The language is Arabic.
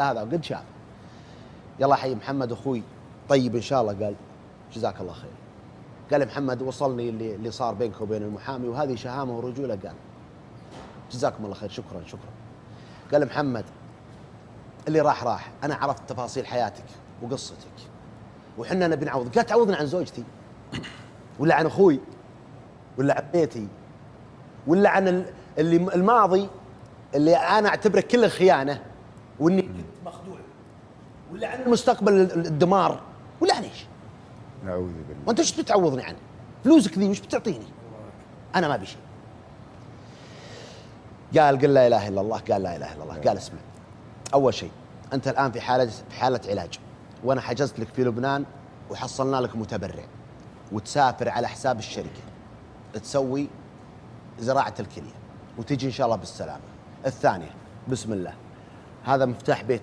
هذا قد شاف. يلا حي محمد اخوي، طيب ان شاء الله. قال جزاك الله خير. قال محمد وصلني اللي صار بينك وبين المحامي وهذه شهامه ورجوله. قال جزاكم الله خير، شكرا شكرا. قال محمد اللي راح، انا عرفت تفاصيل حياتك وقصتك وحنا نبي نعوض. قال تعوضنا عن زوجتي ولا عن اخوي ولا عن بيتي ولا عن اللي الماضي اللي انا اعتبره كله خيانه واني كنت مخدوع، ولا عن المستقبل الدمار، ولا عن ايش؟ نعوذ بالله. وانت ايش بتعوضني عنه؟ فلوسك ذي وش بتعطيني؟ انا ما ابي شيء. قال لا اله الا الله. قال لا اله الا الله. قال اسمع، اول شيء انت الان في حاله علاج، وانا حجزت لك في لبنان وحصلنا لك متبرع، وتسافر على حساب الشركه تسوي زراعه الكليه وتجي ان شاء الله بالسلامه. الثانيه بسم الله، هذا مفتاح بيت